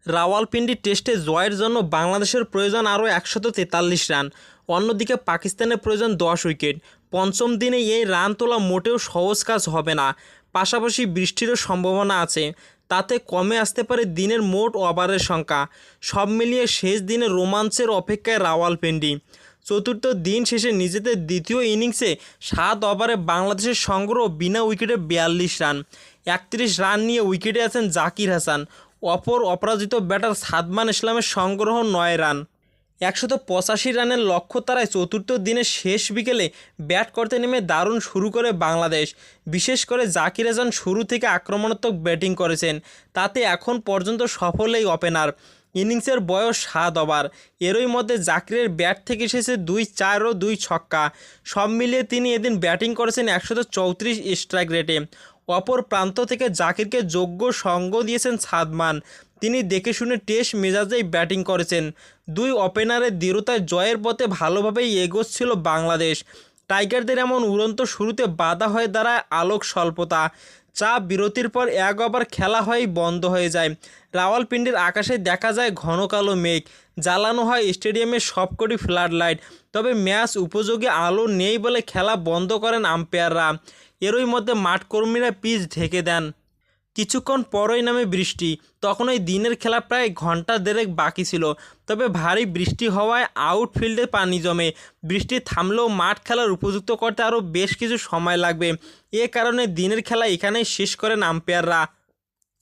রাওয়ালপিন্ডি টেস্টে জয়ের জন্য বাংলাদেশের প্রয়োজন আরও 143 রান। অন্যদিকে পাকিস্তানের প্রয়োজন 10 উইকেট। পঞ্চম দিনে এই রান তোলা মোটেও সহজ কাজ হবে না। পাশাপাশি বৃষ্টিরও সম্ভাবনা আছে, তাতে কমে আসতে পারে দিনের মোট ওভারের সংখ্যা। সব মিলিয়ে শেষ দিনে রোমাঞ্চের অপেক্ষায় রাওয়ালপিন্ডি। চতুর্থ দিন শেষে নিজেদের দ্বিতীয় ইনিংসে 7 ওভারে বাংলাদেশের সংগ্রহ বিনা উইকেটে 42 রান। 31 রান নিয়ে উইকেটে আছেন জাকির হাসান। অপর অপরাজিত ব্যাটার সাদমান ইসলামের সংগ্রহ 9 রান। 185 রানের লক্ষ্য তারায় চতুর্থ দিনের শেষ বিকেলে ব্যাট করতে নেমে দারুণ শুরু করে বাংলাদেশ। বিশেষ করে জাকির হাসান শুরু থেকে আক্রমণাত্মক ব্যাটিং করেছেন, তাতে এখন পর্যন্ত সফল এই ওপেনার। ইনিংসের বয়স 7 ওভার। এরই মধ্যে জাকিরের ব্যাট থেকে এসেছে 2 4 ও 2 ছক্কা। সব মিলিয়ে তিনি এদিন ব্যাটিং করেছেন 134 স্ট্রাইক রেটে। অপর প্রান্ত থেকে জাকিরকে যোগ্য সঙ্গ দিয়েছেন সাদমান। তিনি দেখে শুনে টেস্ট মেজাজেই ব্যাটিং করেছেন। দুই ওপেনারের দৃঢ়তায় জয়ের পথে ভালোভাবেই এগোচ্ছিল বাংলাদেশ। টাইগারদের এমন উড়ন্ত শুরুতে বাধা হয়ে দাঁড়ায় আলোক স্বল্পতা। চাপ বিরতির পর 1 ওভার খেলা হয়েই বন্ধ হয়ে যায়। রাওয়ালপিন্ডির আকাশে দেখা যায় ঘন কালো মেঘ। জ্বালানো হয় স্টেডিয়ামের সবকটি ফ্লাড লাইট। তবে ম্যাচ উপযোগী আলো নেই বলে খেলা বন্ধ করেন আম্পায়াররা। এরই মধ্যে মাঠকর্মীরা পিচ ঢেকে দেন। কিছুক্ষণ পরই নামে বৃষ্টি। তখন ওই দিনের খেলা প্রায় ঘন্টা দেড়েক বাকি ছিল। তবে ভারী বৃষ্টি হওয়ায় আউটফিল্ডে পানি জমে। বৃষ্টি থামলেও মাঠ খেলার উপযুক্ত করতে আরও বেশ কিছু সময় লাগবে। এ কারণে দিনের খেলা এখানেই শেষ করেন আম্পায়াররা।